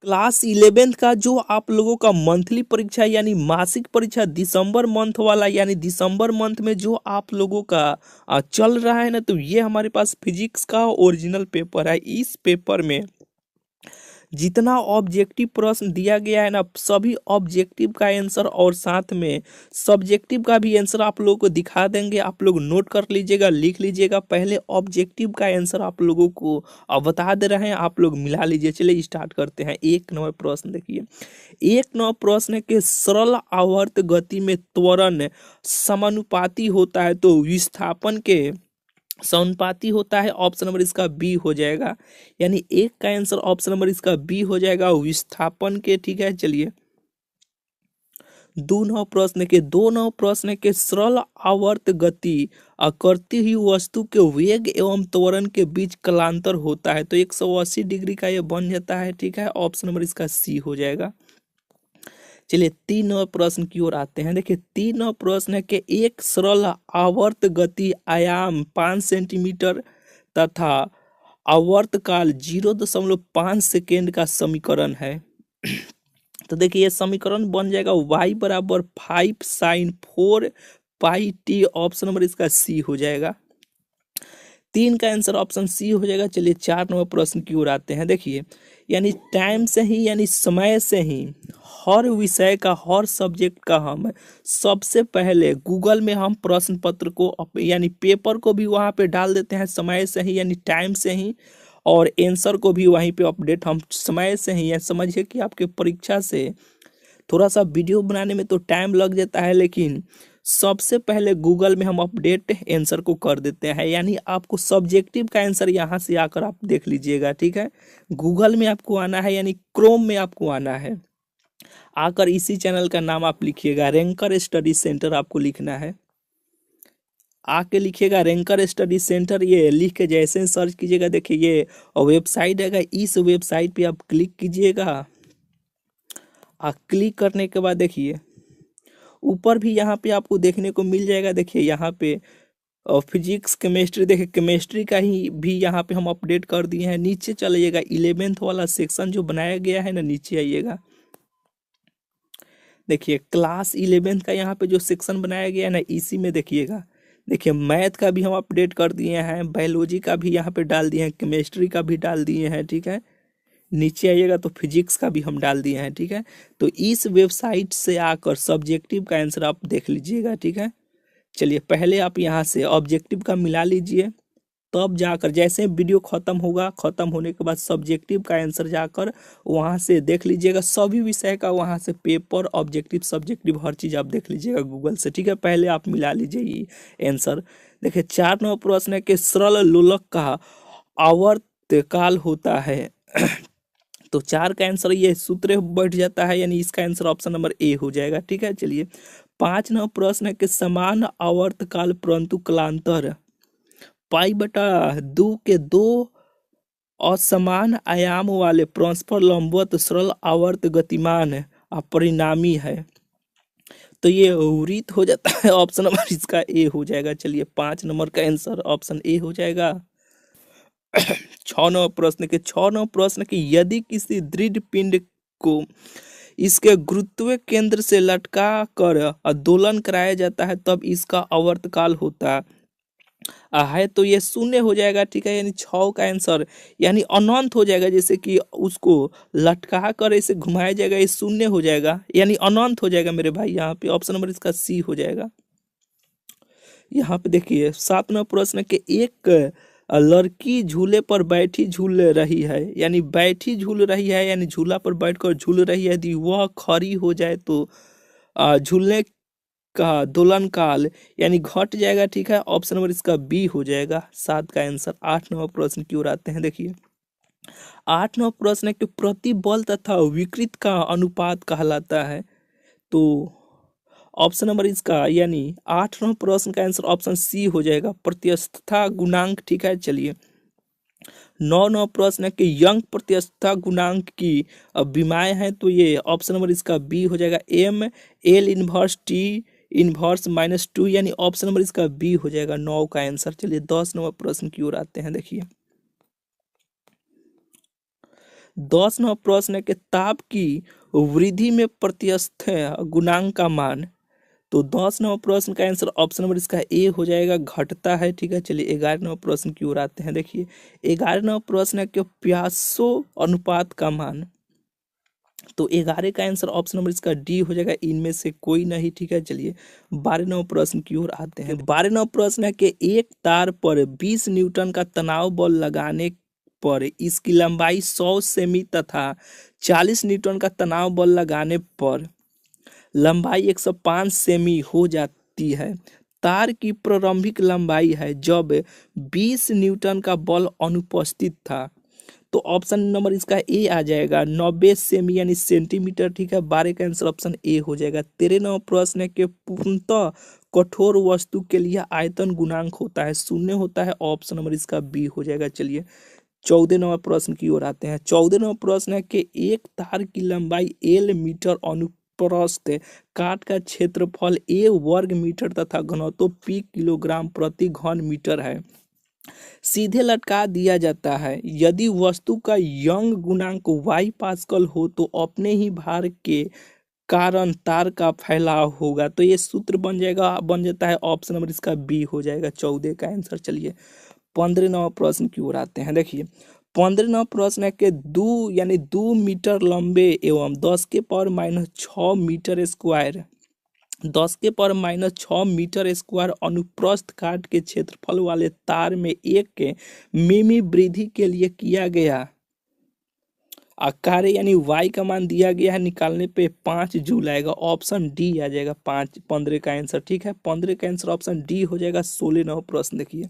Class 11th का जो आप लोगों का मंथली परीक्षा यानी मासिक परीक्षा दिसंबर मंथ वाला यानी दिसंबर मंथ में जो आप लोगों का चल रहा है ना, तो ये हमारे पास फिजिक्स का ओरिजिनल पेपर है। इस पेपर में जितना ऑब्जेक्टिव प्रश्न दिया गया है ना, सभी ऑब्जेक्टिव का आंसर और साथ में सब्जेक्टिव का भी आंसर आप लोगों को दिखा देंगे। आप लोग नोट कर लीजिएगा, लिख लीजिएगा। पहले ऑब्जेक्टिव का आंसर आप लोगों को बता दे रहे हैं, आप लोग मिला लीजिए। चलिए स्टार्ट करते हैं। 1 नंबर प्रश्न देखिए। 1 नंबर प्रश्न है कि सरल आवर्त गति में त्वरण समानुपाती होता है तो विस्थापन के समानुपाती होता है। ऑप्शन नंबर इसका बी हो जाएगा, यानी एक का आंसर ऑप्शन नंबर इसका बी हो जाएगा, विस्थापन के। ठीक है, चलिए 2 नंबर प्रश्न के सरल आवर्त गति करती हुई वस्तु के वेग एवं त्वरण के बीच कलांतर होता है तो 180 डिग्री का ये बन जाता है। ठीक है, ऑप्शन नंबर इसका सी हो जाएगा। चलिए 3 नंबर प्रश्न की ओर आते हैं। देखिए 3 नंबर प्रश्न है कि एक सरल आवर्त गति आयाम 5 सेंटीमीटर तथा आवर्त काल 0.5 सेकेंड का समीकरण है। तो देखिए ये समीकरण बन जाएगा y बराबर 5 sign 4 pi T. Option number इसका सी हो जाएगा। 3 का आंसर ऑप्शन सी हो जाएगा। चलिए 4 नंबर प्रश्न की ओर आते हैं। देखिए यानी टाइम से ही यानी समय से ही हर विषय का हर सब्जेक्ट का हम सबसे पहले गूगल में हम प्रश्न पत्र को यानी पेपर को भी वहाँ पे डाल देते हैं समय से ही यानी टाइम से ही, और आंसर को भी वहीं पे अपडेट हम समय से ही। या समझिए कि आपके परीक्षा से थोड़ा सा वीडियो बनाने में तो टाइम लग जाता है, लेकिन सबसे पहले गूगल में हम अपडेट आंसर को कर देते हैं। यानी आपको सब्जेक्टिव का आंसर यहाँ से आकर आप देख लीजिएगा। ठीक है, गूगल में आपको आना है यानी क्रोम में आपको आना है। आकर इसी चैनल का नाम आप लिखिएगा, रैंकर स्टडी सेंटर आपको लिखना है। आके लिखिएगा रैंकर स्टडी सेंटर, ये लिख के जैसे ही सर्च कीजिएगा देखिए ये वेबसाइट है। इस वेबसाइट पे आप क्लिक कीजिएगा। क्लिक करने के बाद देखिए ऊपर भी यहाँ पे आपको देखने को मिल जाएगा। देखिए यहाँ पे फिजिक्स केमिस्ट्री, देखिए केमिस्ट्री का ही भी यहाँ पे हम अपडेट कर दिए हैं। नीचे चलिएगा 11th वाला सेक्शन जो बनाया गया है ना, नीचे आइएगा। देखिए क्लास 11th का यहाँ पे जो सेक्शन बनाया गया है ना, इसी में देखिएगा। देखिए मैथ का भी हम अपडेट कर दिए हैं, बायोलॉजी का भी यहाँ पे डाल दिए हैं, केमिस्ट्री का भी डाल दिए हैं। ठीक है, नीचे आइएगा तो फिजिक्स का भी हम डाल दिए हैं। ठीक है, तो इस वेबसाइट से आकर सब्जेक्टिव का आंसर आप देख लीजिएगा। ठीक है, चलिए पहले आप यहाँ से ऑब्जेक्टिव का मिला लीजिए, तब जाकर जैसे वीडियो खत्म होगा, खत्म होने के बाद सब्जेक्टिव का आंसर जाकर वहाँ से देख लीजिएगा। सभी विषय का वहाँ से पेपर, ऑब्जेक्टिव, सब्जेक्टिव हर चीज़ आप देख लीजिएगा गूगल से। ठीक है, पहले आप मिला लीजिए ये आंसर। देखिए 4 नंबर प्रश्न है कि सरल लोलक का आवर्तकाल होता है तो 4 का आंसर ये सूत्र बैठ जाता है, यानी इसका आंसर ऑप्शन नंबर ए हो जाएगा। ठीक है, चलिए 5 नंबर प्रश्न है कि समान आवर्तकाल परंतु कालांतर पाई बटा 2 के 2 असमान आयाम वाले परस्पर लंबवत सरल आवर्त गतिमान अपरिणामी है तो ये वृत्त हो जाता है। ऑप्शन नंबर इसका ए हो जाएगा। चलिए 5 नंबर का आंसर ऑप्शन ए हो जाएगा। 6 नंबर प्रश्न कि यदि किसी दृढ़ पिंड को इसके गुरुत्व केंद्र से लटका कर दोलन कराया जाता है तब इसका आवर्तकाल होता है तो ये शून्य हो जाएगा। ठीक है, यानी 6 का आंसर यानी अनंत हो जाएगा। जैसे कि उसको लटका कर इसे घुमाया जाएगा, ये शून्य हो जाएगा यानी अनंत हो जाएगा मेरे भाई। यहाँ पे ऑप्शन नंबर इसका सी हो जाएगा। यहाँ पे देखिए 7 नंबर प्रश्न के एक लड़की झूले पर बैठी झूल रही है, यानी बैठी झूल रही है यानी झूला पर बैठकर झूल रही है। यदि वह खड़ी हो जाए तो झूलने का दोलन काल यानी घट जाएगा। ठीक है, ऑप्शन नंबर इसका बी हो जाएगा 7 का आंसर। 8 नंबर प्रश्न की ओर आते हैं। देखिए 8 नंबर प्रश्न है कि प्रतिबल तथा विकृत का अनुपात कहलाता है तो ऑप्शन नंबर इसका यानी 8 नंबर प्रश्न का आंसर ऑप्शन सी हो जाएगा, प्रत्यस्थता गुणांक। ठीक है, चलिए 9 नंबर प्रश्न है कि यंग प्रत्यस्थता गुणांक की विमाएं हैं तो ये ऑप्शन नंबर इसका बी हो जाएगा, M L inverse T inverse -2 यानी ऑप्शन नंबर इसका बी हो जाएगा 9 का आंसर। चलिए 10 नंबर प्रश्न की ओर आते हैं। देखिए 10 नंबर प्रश्न है कि ताप की वृद्धि में प्रत्यस्थ गुणांक का मान। तो 10 नंबर प्रश्न का आंसर ऑप्शन नंबर इसका ए हो जाएगा, घटता है। ठीक है, चलिए 11 नंबर प्रश्न की ओर आते हैं। देखिए 11 नंबर प्रश्न है कि प्यासो अनुपात का मान। तो 11 का आंसर ऑप्शन नंबर इसका डी हो जाएगा, इनमें से कोई नहीं। ठीक है, चलिए 12 नंबर प्रश्न की ओर आते हैं। 12 नंबर प्रश्न है कि एक तार पर 20 न्यूटन का तनाव बल लगाने पर इसकी लंबाई 100 सेमी तथा 40 न्यूटन का तनाव बल लगाने पर लंबाई 105 सेमी हो जाती है। तार की प्रारंभिक लंबाई है जब 20 न्यूटन का बल अनुपस्थित था। तो ऑप्शन नंबर इसका ए आ जाएगा, 90 सेमी यानी सेंटीमीटर। ठीक है, 12 का आंसर ऑप्शन ए हो जाएगा। 13 नंबर प्रश्न है कि पूर्णतः कठोर वस्तु के लिए आयतन गुणांक होता है, शून्य होता है। ऑप्शन नंबर इसका बी हो जाएगा। चलिए 14 नंबर प्रश्न की ओर आते हैं। 14 नंबर प्रश्न है कि एक तार की लंबाई एल मीटर अनुप्रस्थ काट का क्षेत्रफल ए वर्ग मीटर तथा घनत्व पी किलोग्राम प्रति घन मीटर है, सीधे लटका दिया जाता है। यदि वस्तु का यंग गुणांक वाई पास्कल हो तो अपने ही भार के कारण तार का फैलाव होगा। तो ये सूत्र बन जाता है। ऑप्शन नंबर इसका बी हो जाएगा, 14 का आंसर। चलिए 15 नंबर प्रश्न की ओर आते हैं। देखिए 15 नंबर प्रश्न है कि 2 मीटर लंबे एवं 10⁻⁶ मीटर स्क्वायर 10⁻⁶ मीटर स्क्वायर अनुप्रस्थ काट के क्षेत्रफल वाले तार में एक मिमी वृद्धि के लिए किया गया कार्य यानी वाई का मान दिया गया है, निकालने पे 5 जूल आएगा। ऑप्शन डी आ जाएगा 15 का आंसर। ठीक है, 15 का आंसर ऑप्शन डी हो जाएगा। 16 नंबर प्रश्न देखिए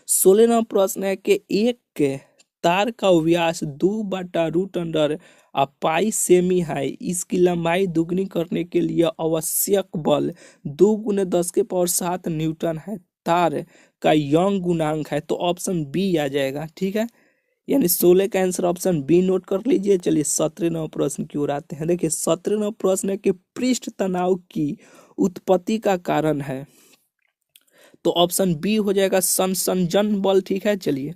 16 नंबर प्रश्न है कि एक तार का व्यास 2/√पाई सेमी है, इसकी लंबाई दुगनी करने के लिए आवश्यक बल 2 × 10⁻⁷ न्यूटन है। तार का यंग गुणांक है, तो ऑप्शन बी आ जाएगा। ठीक है, यानी 16 का आंसर ऑप्शन बी नोट कर लीजिए। चलिए 17 नंबर प्रश्न की ओर आते हैं। देखिए 17 नंबर प्रश्न है कि पृष्ठ तनाव की उत्पत्ति का कारण है, तो ऑप्शन बी हो जाएगा संसंजन बल। ठीक है, चलिए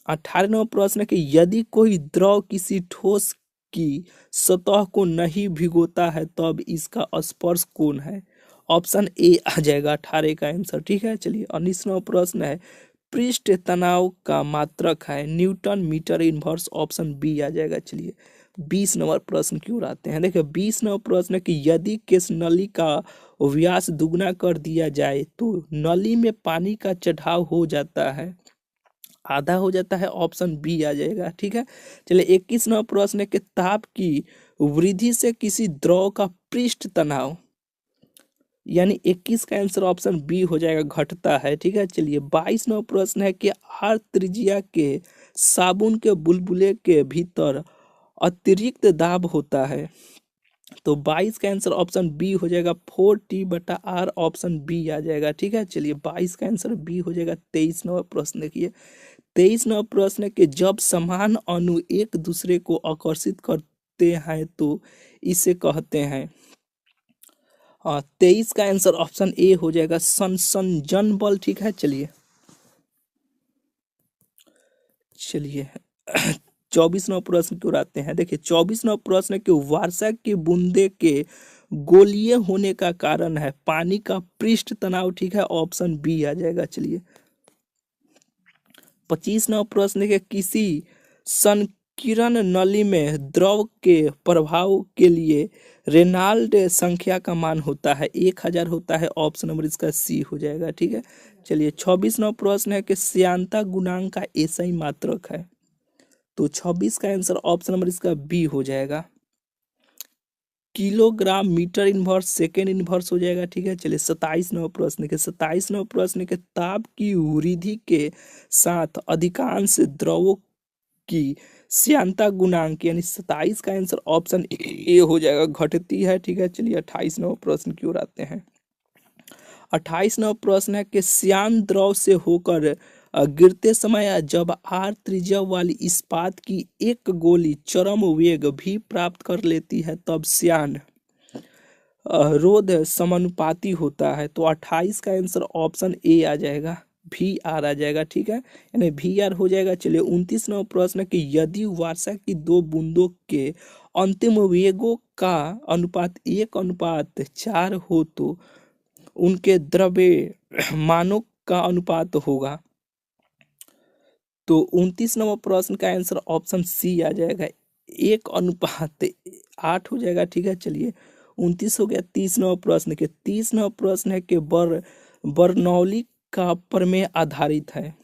18 नंबर प्रश्न है कि यदि कोई द्रव किसी ठोस की सतह को नहीं भिगोता है तब इसका स्पर्श कोण है। ऑप्शन ए आ जाएगा 18 का आंसर। ठीक है, चलिए 19 नंबर प्रश्न है पृष्ठ तनाव का मात्रक है newton metre inverse. Option B आ जाएगा। चलिए 20 नंबर प्रश्न की ओर आते हैं। देखिए 20 नंबर प्रश्न है कि यदि केस नली का व्यास दुगना कर दिया जाए तो नली में पानी का चढ़ाव हो जाता है, आधा हो जाता है। ऑप्शन बी आ जाएगा। ठीक है, चलिए 21 नंबर प्रश्न है कि ताप की वृद्धि से किसी द्रव का पृष्ठ तनाव, यानी 21 का आंसर ऑप्शन बी हो जाएगा, घटता है। ठीक है, चलिए 22 नंबर प्रश्न है कि आर त्रिज्या के साबुन के बुलबुले के भीतर अतिरिक्त दाब होता है, तो 22 का आंसर ऑप्शन बी हो जाएगा 4T/R। ऑप्शन बी आ जाएगा। ठीक है, चलिए 22 का आंसर बी हो जाएगा। 23 नंबर प्रश्न देखिए 23 नंबर प्रश्न है कि जब समान अणु एक दूसरे को आकर्षित करते हैं तो इसे कहते हैं। 23 का आंसर ऑप्शन ए हो जाएगा संसंजन बल। ठीक है, चलिए 24 नंबर प्रश्न की ओर आते हैं। देखिए 24 नंबर प्रश्न है कि वर्षा की बूंदे के गोलीय होने का कारण है पानी का पृष्ठ तनाव। ठीक है, ऑप्शन बी आ जाएगा। चलिए 25 नंबर प्रश्न है कि किसी संकीर्ण नली में द्रव के प्रभाव के लिए रेनॉल्ड संख्या का मान होता है 1000 होता है। ऑप्शन नंबर इसका सी हो जाएगा। ठीक है, चलिए 26 नंबर प्रश्न है कि श्यानता गुणांक का एसआई मात्रक है, तो 26 का आंसर ऑप्शन नंबर इसका बी हो जाएगा, kilogram metre inverse second inverse हो जाएगा। ठीक है, चलिए 27 नंबर प्रश्न के 27 नंबर प्रश्न के ताप की वृद्धि के साथ अधिकांश द्रवों की श्यानता गुणांक, यानी 27 का आंसर ऑप्शन ए हो जाएगा, घटती है। ठीक है, चलिए 28 नंबर प्रश्न की ओर आते हैं। 28 नंबर प्रश्न है कि श्यान द्रव से होकर गिरते समय जब आर त्रिज्या वाली इस्पात की एक गोली चरम वेग भी प्राप्त कर लेती है तब श्यान रोध समानुपाती होता है, तो 28 का आंसर ऑप्शन ए आ जाएगा। वी आर आ जाएगा, ठीक है, यानी वी आर हो जाएगा। चलिए 29 नंबर प्रश्न है कि यदि वर्षा की दो बूंदों के अंतिम वेगों का अनुपात 1:4 हो तो उनके द्रव्य मानों का अनुपात होगा। तो 29 नंबर प्रश्न का आंसर ऑप्शन सी आ जाएगा, 1:8 हो जाएगा, ठीक है। चलिए 29 हो गया। 30 नंबर प्रश्न के 30 नंबर प्रश्न है कि बर्नौली का प्रमेय आधारित है।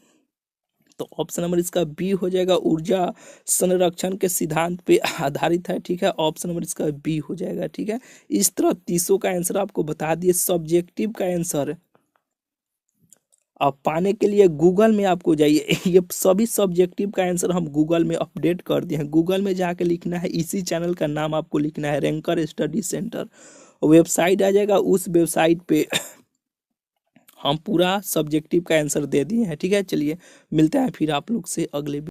तो ऑप्शन नंबर इसका बी हो जाएगा, ऊर्जा संरक्षण के सिद्धांत पे आधारित है, ठीक है। ऑप्शन नंबर इसका बी हो जाएगा, ठीक है। इस तरह 30 का आंसर आपको बता दिए। सब्जेक्टिव का आंसर आप पाने के लिए गूगल में आपको जाइए, ये सभी सब्जेक्टिव का आंसर हम गूगल में अपडेट कर दिए हैं। गूगल में जाके लिखना है, इसी चैनल का नाम आपको लिखना है रैंकर स्टडी सेंटर, वेबसाइट आ जाएगा। उस वेबसाइट पे हम पूरा सब्जेक्टिव का आंसर दे दिए हैं, ठीक है। चलिए मिलते हैं फिर आप लोग से अगले